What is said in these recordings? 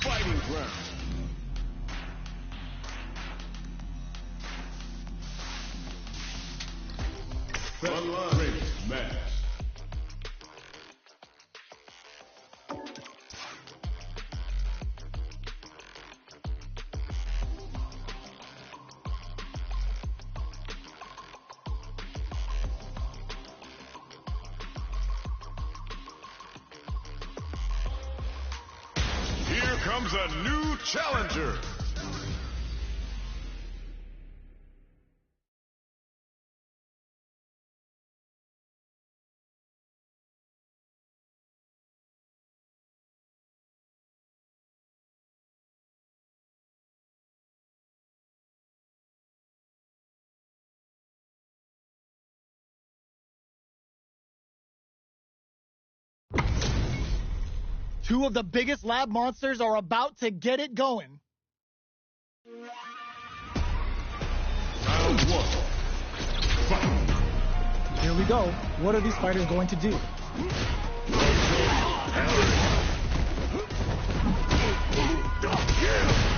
Fighting ground. Frontline match. Here comes a new challenger. Two of the biggest lab monsters are about to get it going. Round one. Fight. Here we go. What are these fighters going to do?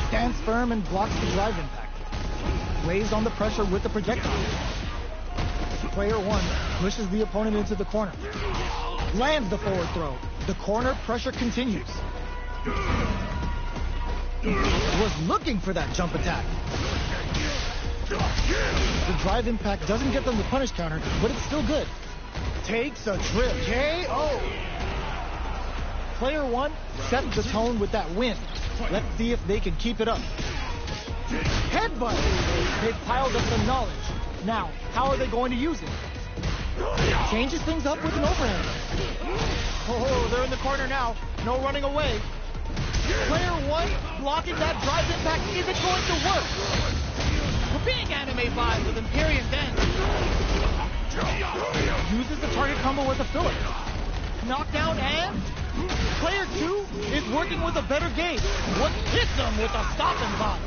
Stands firm and blocks the drive impact. Lays on the pressure with the projectile. Player one pushes the opponent into the corner. Lands the forward throw. The corner pressure continues. Was looking for that jump attack. The drive impact doesn't get them the punish counter, but it's still good. Takes a trip. KO! Player one set the tone with that win. Let's see if they can keep it up. Headbutt! They've piled up some knowledge. Now, how are they going to use it? Changes things up with an overhand. Oh, they're in the corner now. No running away. Player one blocking that drive impact isn't going to work. Big anime vibe with Imperium's end. Uses the target combo with a filler. Knockdown and player two is working with a better game. What hits him with a stopping bottom.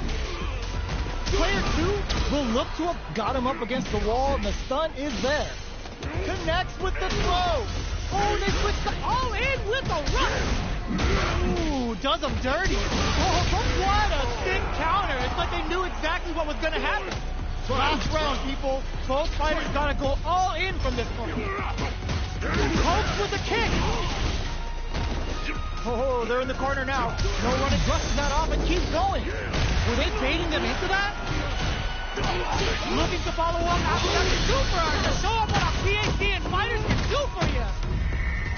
Player two will look to have got him up against the wall, and the stun is there. Connects with the throw. Oh, they switch to all in with a rush. Ooh, does them dirty. Oh, but what a thick counter. It's like they knew exactly what was going to happen. Last round, people. Both fighters got to go all in from this point. Pokes with a kick. Oh, they're in the corner now. No running, brushes that off and keeps going. Were they baiting them into that? Looking to follow up after that super art to show up what a PhD in fighters can do for you.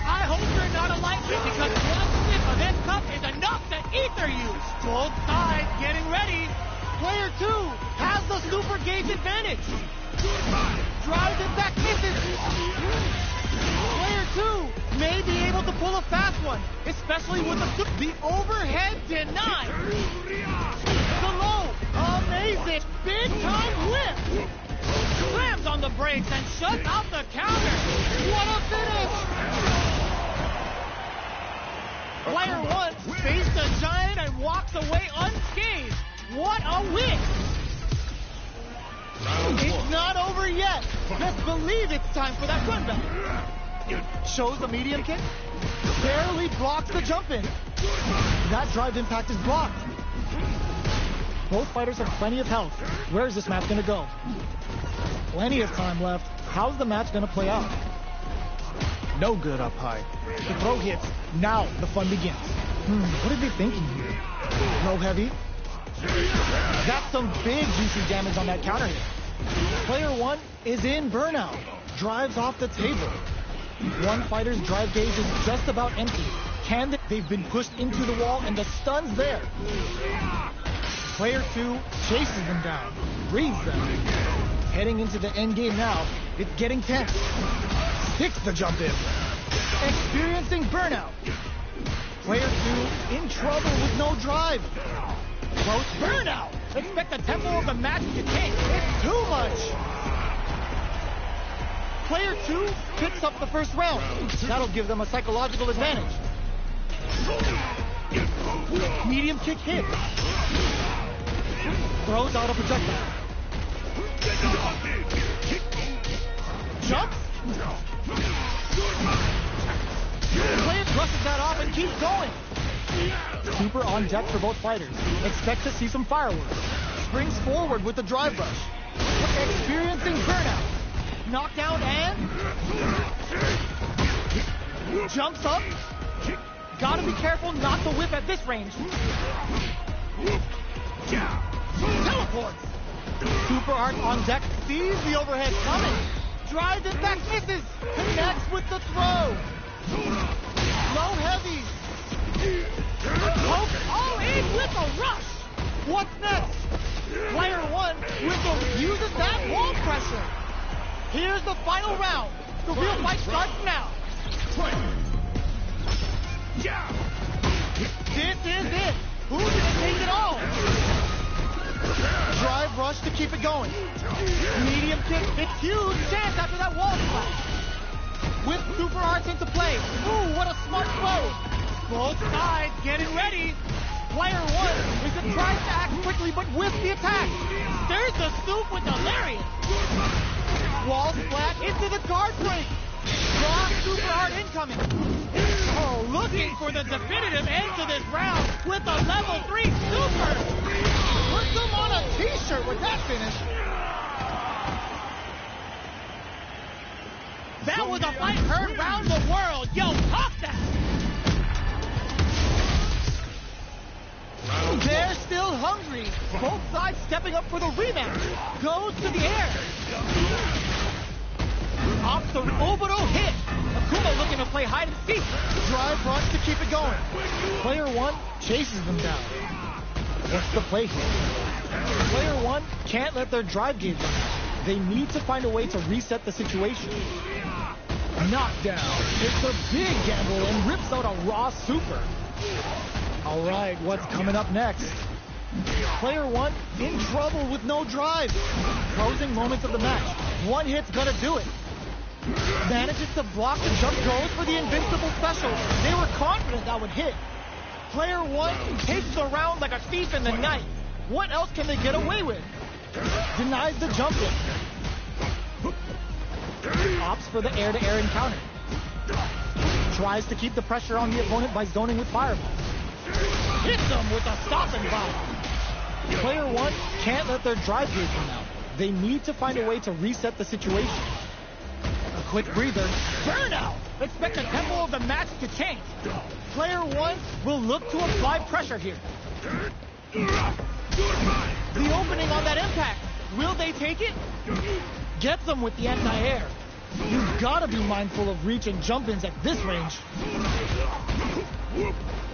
I hope you're not a lightweight because one sip of this cup is enough to ether you. Both sides getting ready. Player two has the super gauge advantage. Drives it back, misses. Player two may be able to pull a fast one, especially with the overhead denied. The low, amazing, big time whip. Slams on the brakes and shuts out the counter. What a finish! Player one faced a giant and walks away unscathed. What a win! It's not over yet. Just believe it's time for that run back. Shows the medium kick. Barely blocks the jump in. That drive impact is blocked. Both fighters have plenty of health. Where's this match going to go? Plenty of time left. How's the match going to play out? No good up high. The throw hits. Now the fun begins. What are they thinking here? Throw heavy. That's some big juicy damage on that counter hit. Player one is in burnout. Drives off the table. One fighter's drive gauge is just about empty. They've been pushed into the wall and the stun's there. Player two chases them down. Reads them. Heading into the end game now. It's getting tense. Hits the jump in. Experiencing burnout. Player two in trouble with no drive. Close burnout. Expect the tempo of the match to take. It's too much. Player two picks up the first round. That'll give them a psychological advantage. Medium kick hit. Throws out a projectile. Jumps. Player brushes that off and keeps going. Super on deck for both fighters. Expect to see some fireworks. Springs forward with the drive rush. Experiencing burnout. Knockdown and... jumps up. Gotta be careful not to whip at this range. Teleports. Super Art on deck sees the overhead coming. Drives impact misses. Connects with the throw. Low heavy. Pokes all in with a rush. What's next? Player 1 uses that wall pressure. Here's the final round. The real fight starts now. This is it. Who's gonna take it all? Drive rush to keep it going. Medium kick. It's huge chance after that wall splash. With super arts into play. Ooh, what a smart throw. Both sides getting ready. Player 1 is tries to act quickly but with the attack. There's the soup with the lariat. Wall splash into the guard break. Raw super hard incoming. Oh, looking for the definitive end to this round with a level 3 super. Put them on a t-shirt with that finish. That was a fight heard round the world. Yo, talk that. They're still hungry. Both sides stepping up for the rematch. Goes to the air. Ops the orbital hit. Akuma looking to play hide and seek. Drive rush to keep it going. Player 1 chases them down. What's the play here? Player 1 can't let their drive gauge run out. They need to find a way to reset the situation. Knockdown. It's a big gamble and rips out a raw super. All right, what's coming up next? Player 1 in trouble with no drive. Closing moments of the match. One hit's gonna do it. Manages to block the jump, goes for the invincible special. They were confident that would hit. Player 1 takes the round like a thief in the night. What else can they get away with? Denies the jump in. Opts for the air-to-air encounter. Tries to keep the pressure on the opponent by zoning with fireballs. Hits them with a stopping bomb. Player 1 can't let their drive gauge run out. They need to find a way to reset the situation. A quick breather. Burnout! Expect the tempo of the match to change. Player 1 will look to apply pressure here. The opening on that impact. Will they take it? Gets them with the anti-air. You've got to be mindful of reach and jump-ins at this range.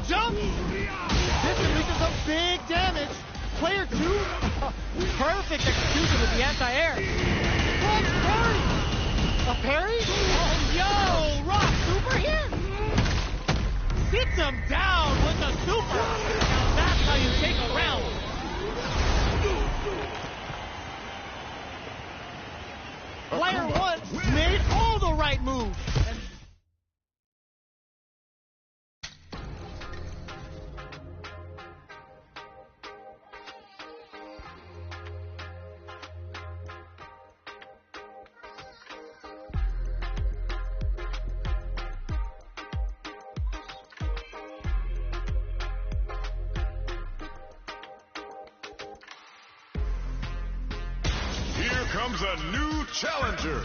Jump! This releases some big damage. Player 2, perfect execution with the anti-air. What's parry? A parry? Oh, yo, rock super here. Sits him down with a super. Now that's how you take a round. Player 1 made all the right moves. Here comes a new challenger.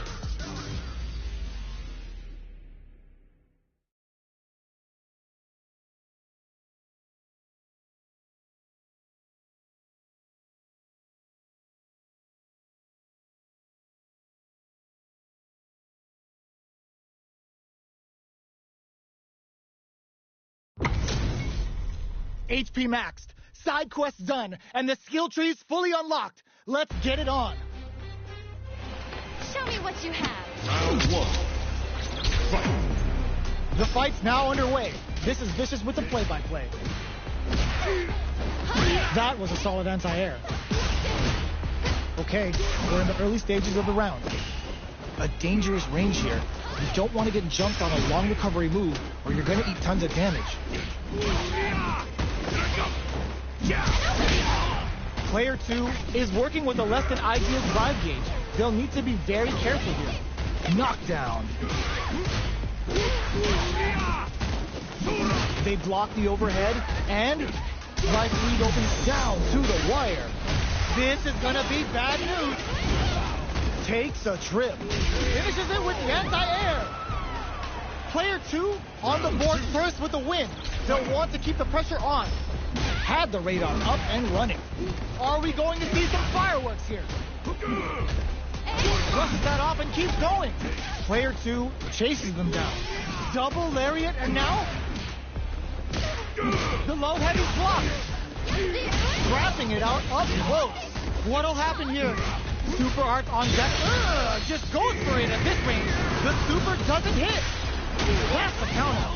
HP maxed, side quests done, and the skill tree's fully unlocked. Let's get it on. Show me what you have. Round 1. Fight. The fight's now underway. This is Vicious with the play-by-play. That was a solid anti-air. Okay, we're in the early stages of the round. A dangerous range here. You don't want to get jumped on a long recovery move, or you're going to eat tons of damage. Player 2 is working with a less than ideal drive gauge. They'll need to be very careful here. Knockdown. They block the overhead, and life lead opens down to the wire. This is gonna be bad news. Takes a trip. Finishes it with the anti-air. Player 2 on the board first with the win. They'll want to keep the pressure on. Had the radar up and running. Are we going to see some fireworks here? Brushes that off and keeps going. Player 2 chases them down. Double lariat, and now the low heavy block. Wrapping it out up close. What'll happen here? Super art on deck. Just goes for it at this range. The super doesn't hit. That's the counter.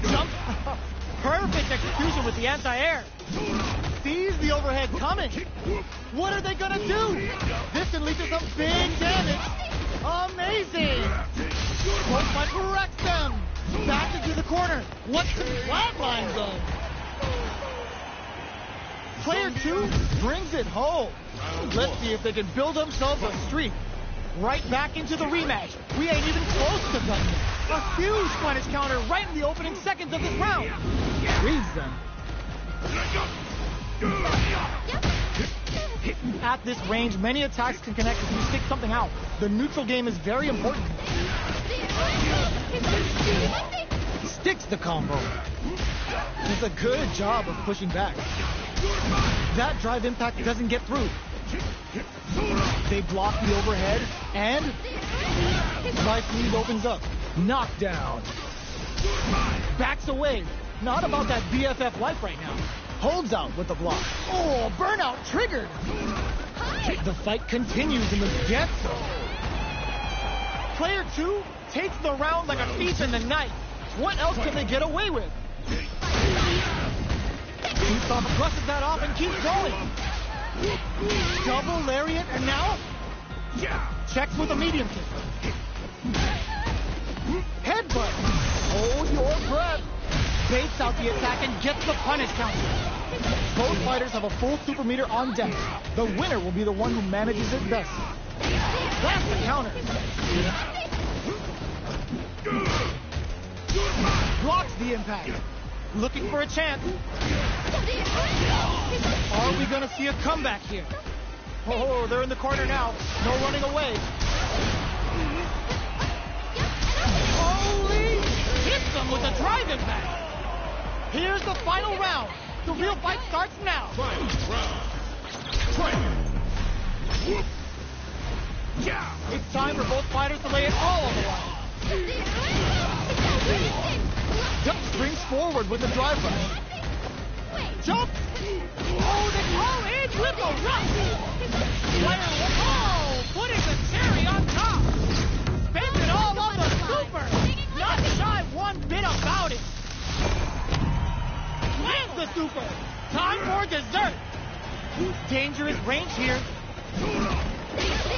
Jump. Perfect execution with the anti-air. Sees the overhead coming. What are they gonna do? This can lead to some big damage. Amazing. Postman corrects them. Back into the corner. What's the flatline zone? Player 2 brings it home. Let's see if they can build themselves a streak. Right back into the rematch. We ain't even close to done yet. A huge punish counter right in the opening seconds of this round. Reads them. At this range, many attacks can connect if you stick something out. The neutral game is very important. Sticks the combo. Does a good job of pushing back. That drive impact doesn't get through. They block the overhead, and life lead opens up. Knockdown. Backs away. Not about that BFF life right now. Holds out with the block. Oh, burnout triggered. The fight continues in the death zone. Player 2 takes the round like a thief in the night. What else can they get away with? Brushes that off and keeps going. Double lariat, and now checks with a medium kick. Headbutt. Hold your breath. Baits out the attack and gets the punish counter. Both fighters have a full super meter on deck. The winner will be the one who manages it best. That's the counter. Blocks the impact. Looking for a chance. Are we going to see a comeback here? Oh, they're in the corner now. No running away. Holy! Hits them with a drive impact. Here's the final round. The real fight starts now. It's time for both fighters to lay it all on the line. Jump springs forward with the drive rush. Jump! Oh, they all in with the rush! Oh, putting the cherry on top! Spends it all on the super! Not shy one bit about it! Lands the super! Time for dessert! Dangerous range here.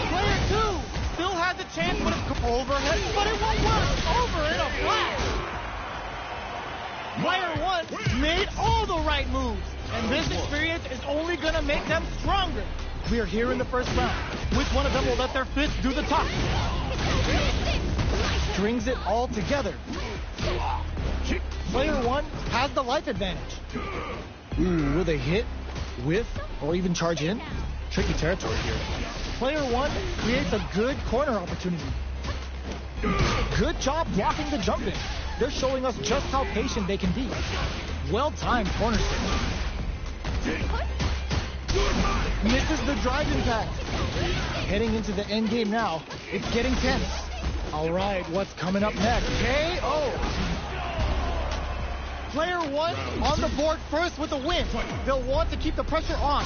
Player 2 still has a chance with a overhead, but it won't work! Over in a flash! Player 1 made all the right moves, and this experience is only going to make them stronger. We are here in the first round. Which one of them will let their fist do the talk? Strings it all together. Player 1 has the life advantage. Ooh, will they hit, whiff, or even charge in? Tricky territory here. Player 1 creates a good corner opportunity. Good job blocking the jump in. They're showing us just how patient they can be. Well-timed corner switch. Misses the drive impact. Heading into the end game now. It's getting tense. All right, what's coming up next? KO. Player 1 on the board first with a win. They'll want to keep the pressure on.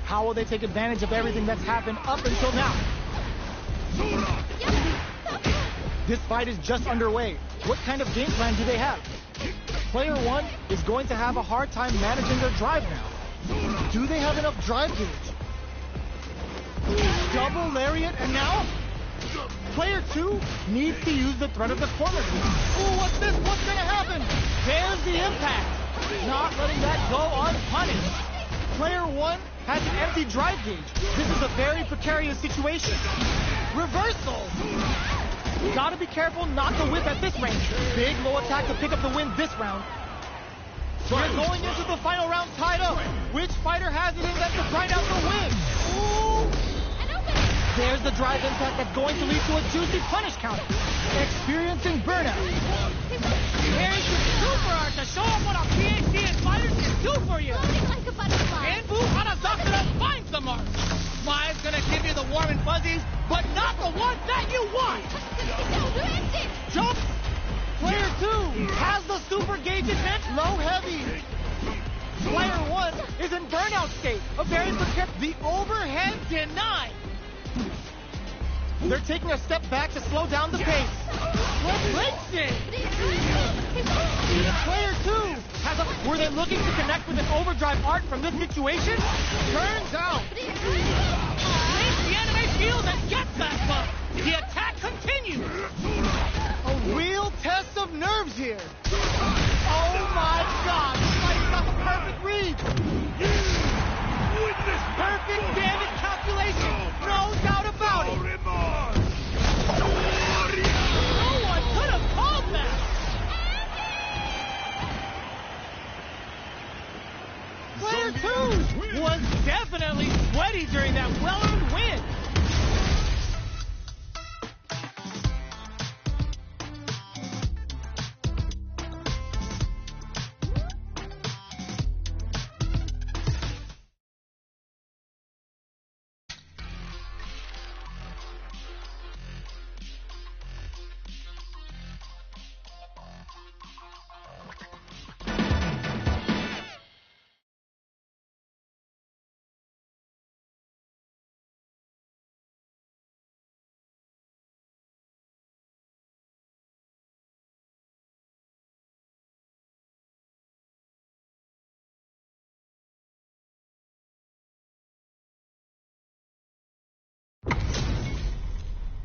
How will they take advantage of everything that's happened up until now? This fight is just underway. What kind of game plan do they have? Player 1 is going to have a hard time managing their drive now. Do they have enough drive gauge? Double lariat, and now Player 2 needs to use the threat of the corner. Ooh, what's this? What's going to happen? There's the impact. Not letting that go unpunished. Player 1 has an empty drive gauge. This is a very precarious situation. Reversal. Gotta be careful not to whip at this range. Big low attack to pick up the win this round. We're going into the final round tied up. Which fighter has it in them to grind out the win? Ooh! There's the drive impact that's going to lead to a juicy punish counter. Experiencing burnout. Here's your super art to show them what a PhD in fighters can do for you. Floating like a butterfly. And Boo Hanazakura finds the mark. Smile's gonna give you the warm and fuzzies, but not the ones that you want. Jump! Player 2 has the super gauge advantage. Low heavy. Player 1 is in burnout state. A very prepared. The overhead denied. They're taking a step back to slow down the pace. Listen! Player 2 has a... Were they looking to connect with an overdrive art from this situation? Turns out. Makes the anime feels and gets that bump. The attack continues. A real test of nerves here. Oh my God! He's got the perfect read. Perfect damage calculation. No doubt about it. No one could have called that. Player 2 Was definitely sweaty during that well-earned win.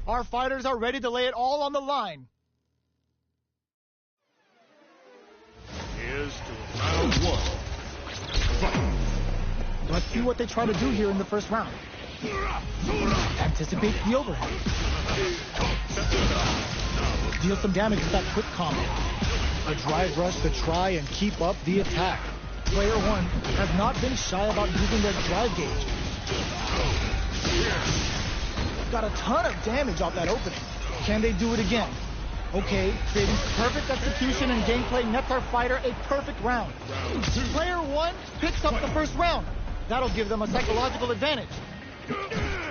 Our fighters are ready to lay it all on the line. Here's to round 1. Fight. Let's see what they try to do here in the first round. Anticipate the overhead. Deal some damage with that quick combo. A drive rush to try and keep up the attack. Player 1 has not been shy about using their drive gauge. Got a ton of damage off that opening. Can they do it again? Okay, creating perfect execution and gameplay nets our fighter a perfect round. Player 1 picks up the first round. That'll give them a psychological advantage.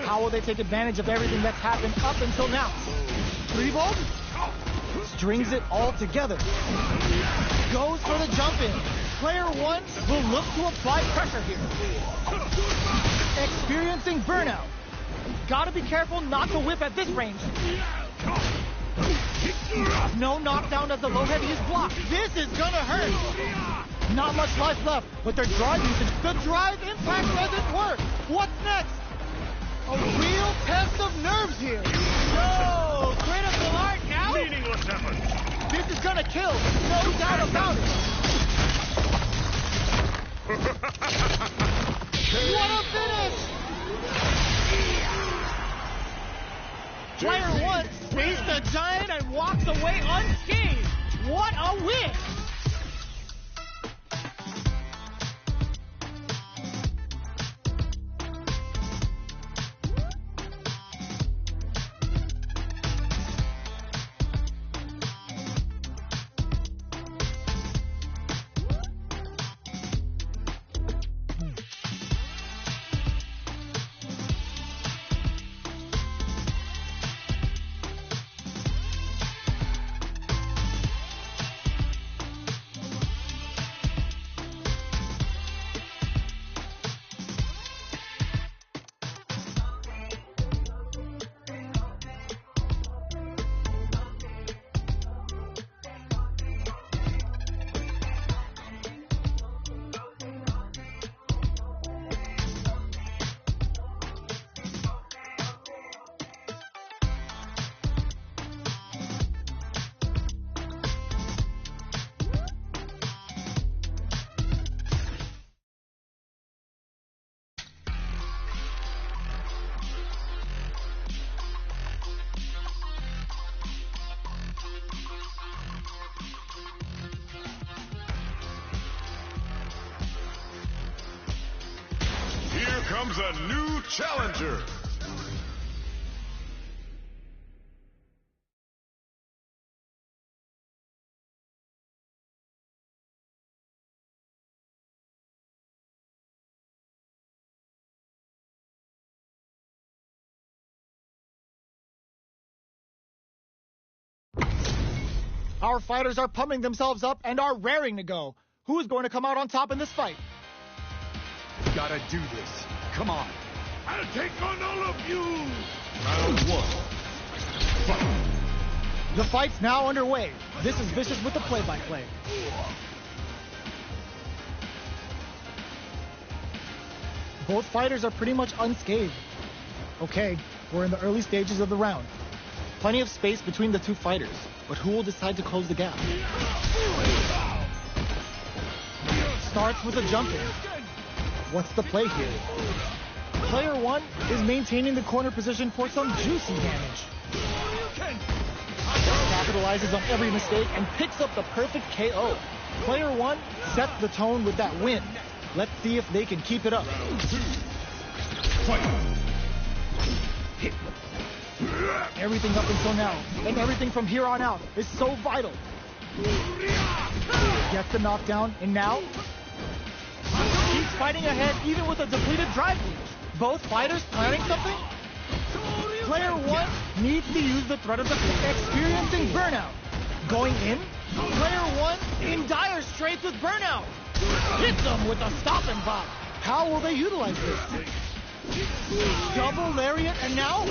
How will they take advantage of everything that's happened up until now? 3-volt? Strings it all together. Goes for the jump in. Player 1 will look to apply pressure here. Experiencing burnout. Gotta be careful not to whip at this range. No knockdown as the low heavy is blocked. This is gonna hurt. Not much life left, but their drive usage, the drive impact doesn't work. What's next? A real test of nerves here. No! Critical art now? Meaningless effort. This is gonna kill, no doubt about it. What a finish! Player 1 faced the giant and walks away unscathed. What a win! comes a new challenger. Our fighters are pumping themselves up and are raring to go. Who's going to come out on top in this fight? Gotta do this. Come on. I'll take on all of you. Round one. Fight. The fight's now underway. This is Vicious with the play-by-play. Both fighters are pretty much unscathed. Okay, we're in the early stages of the round. Plenty of space between the two fighters, but who will decide to close the gap? Starts with a jump in. What's the play here? Player one is maintaining the corner position for some juicy damage. Capitalizes on every mistake and picks up the perfect KO. Player one sets the tone with that win. Let's see if they can keep it up. Round two. Fight. Everything up until now, and everything from here on out, is so vital. Gets the knockdown, and now keeps fighting ahead even with a depleted drive gauge. Both fighters planning something? Player one needs to use the threat of the experiencing burnout. Going in, player one in dire straits with burnout. Hits them with a stop and pop. How will they utilize this? Double lariat, and now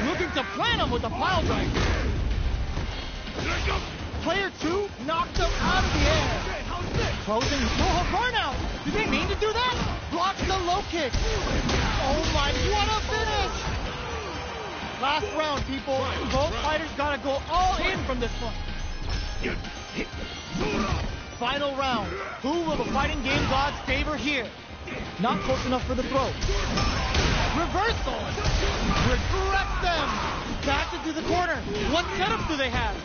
looking to plant him with a pile driver. Player two knocked him out of the air. Closing burnout. Did they mean to do that? Blocks the low kick. Oh my, what a finish! Last round, people. Both fighters gotta go all in from this one. Final round. Who will the fighting game gods favor here? Not close enough for the throw. Reversal. Regrets them. Back into the corner. What setup do they have?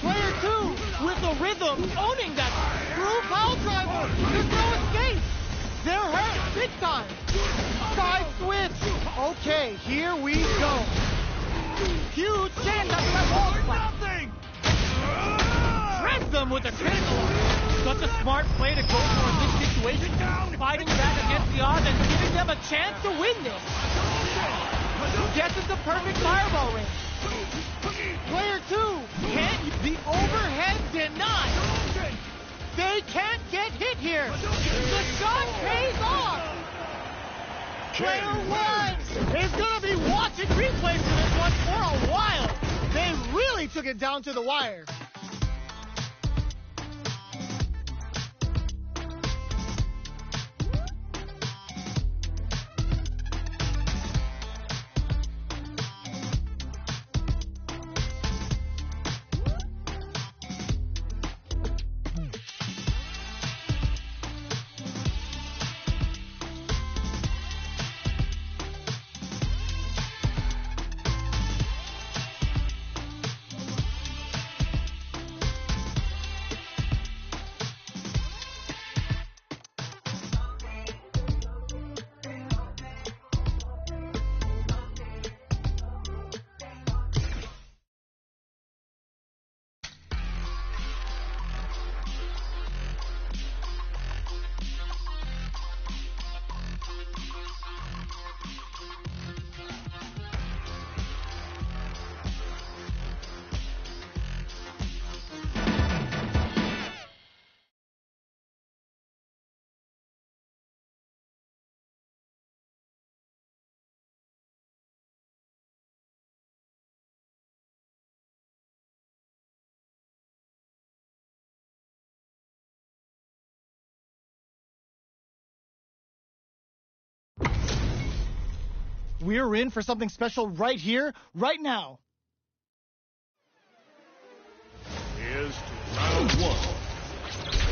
Player two with the rhythm, owning that through foul driver. There's no escape. They're hurt big time. Side switch. Okay, here we go. Huge chance after that wall slap. Shreds them with a critical. Such a smart play to go for in this situation. Fighting back against the odds and giving them a chance to win this. Gets into perfect fireball range. Player two can't. The overhead denied. They can't get hit here. The shot pays off. Player one is going to be watching replays for this one for a while. They really took it down to the wire. We're in for something special right here, right now. Here's to round one.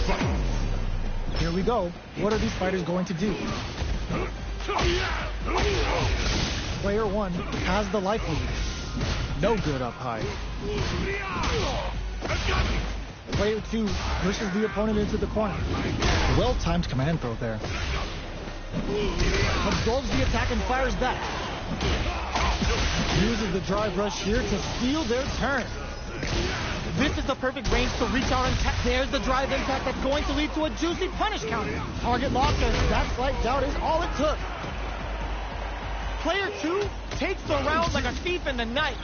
Fight. Here we go. What are these fighters going to do? Player one has the life lead. No good up high. Player two pushes the opponent into the corner. Well-timed command throw there. Absorbs the attack and fires back. Uses the drive rush here to steal their turn. This is the perfect range to reach out and tap. There's the drive impact that's going to lead to a juicy punish counter. Target locked, and that slight doubt is all it took. Player 2 takes the round like a thief in the night.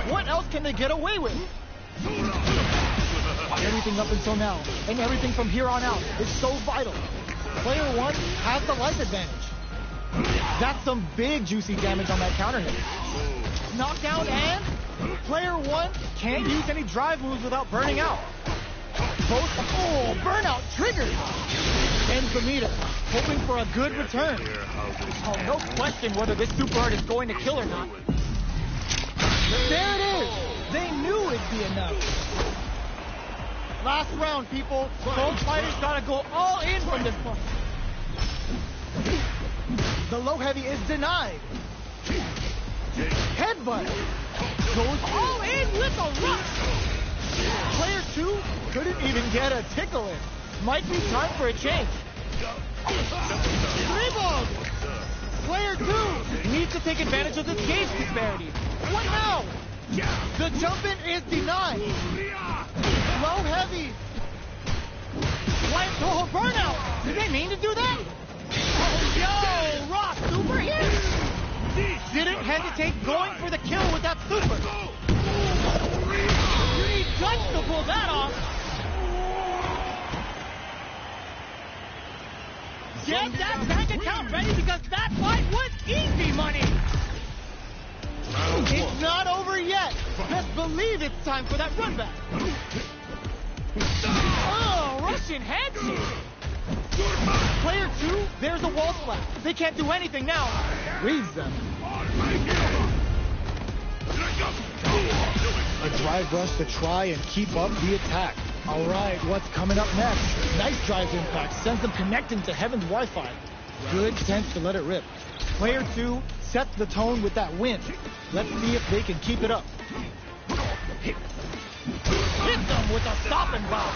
What else can they get away with? Everything up until now, and everything from here on out, is so vital. Player 1 has the life advantage. That's some big juicy damage on that counter hit. Knockdown, and player 1 can't use any drive moves without burning out. Burnout triggered. And Vomita, hoping for a good return. Oh, no question whether this super art is going to kill or not. There it is. They knew it'd be enough. Last round, people. Both fighters gotta go all in from this point. The low heavy is denied. Headbutt. Goes all in with a rush. Player 2 couldn't even get a tickle in. Might be time for a change. Rebound. Player 2 needs to take advantage of this gauge disparity. What now? The jump in is denied. Low heavy. Oh, burnout. Did they mean to do that? Yo, Rock, super hit. Didn't hesitate going for the kill with that super. You need guts to pull that off. Get that bank account ready because that fight was easy money. It's not over yet. Best believe it's time for that run back. Oh, Russian handshake. Player 2, there's a wall slap. They can't do anything now. Reads them. A drive rush to try and keep up the attack. All right, what's coming up next? Nice drive impact. Sends them connecting to Heaven's Wi-Fi. Good sense to let it rip. Player 2 sets the tone with that win. Let's see if they can keep it up. Hit them with a stopping bomb.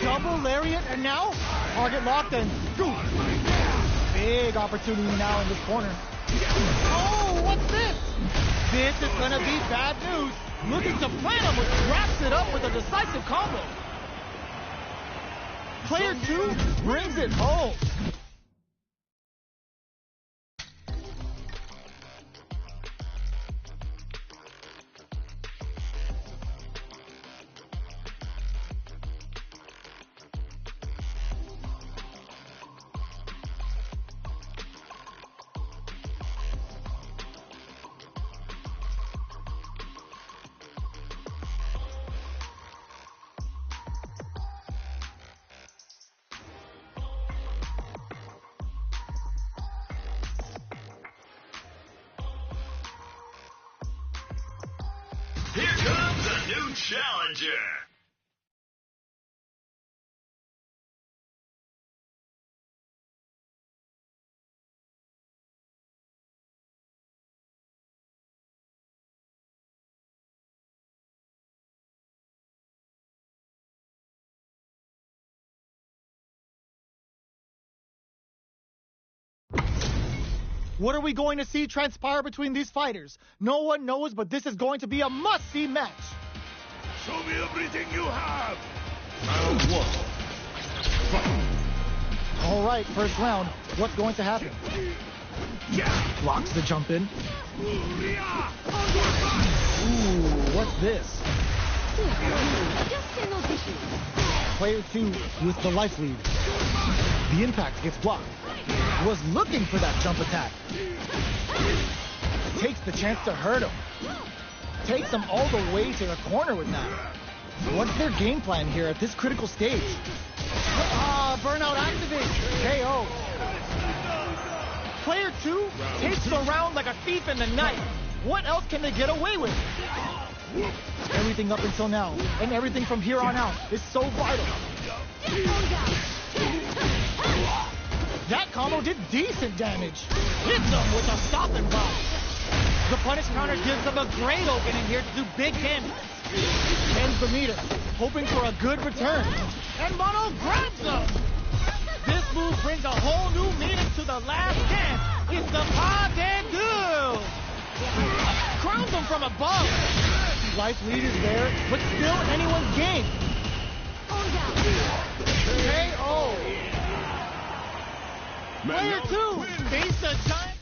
Double lariat, and now target locked and scoop. Big opportunity now in this corner. Oh, what's this? This is gonna be bad news. Looking to plan him, which wraps it up with a decisive combo. Player 2 brings it home. Here comes a new challenger. What are we going to see transpire between these fighters? No one knows, but this is going to be a must-see match. Show me everything you have. Round 1. Fight. All right, first round. What's going to happen? Blocks the jump in. Ooh, what's this? Player 2 with the life lead. The impact gets blocked. Was looking for that jump attack. Takes the chance to hurt him. Takes him all the way to the corner with that. What's their game plan here at this critical stage? Burnout activate. KO. Player 2 takes the round like a thief in the night. What else can they get away with? Everything up until now, and everything from here on out, is so vital. That combo did decent damage. Hit them with a stopping bomb. The punish counter gives them a great opening here to do big damage. And Vomita, hoping for a good return. And Mono grabs them. This move brings a whole new meaning to the last dance. It's the pas de deux. Crowns them from above. Life lead is there, but still anyone's game. KO. Man, Player that was 2. clean. Face the giant.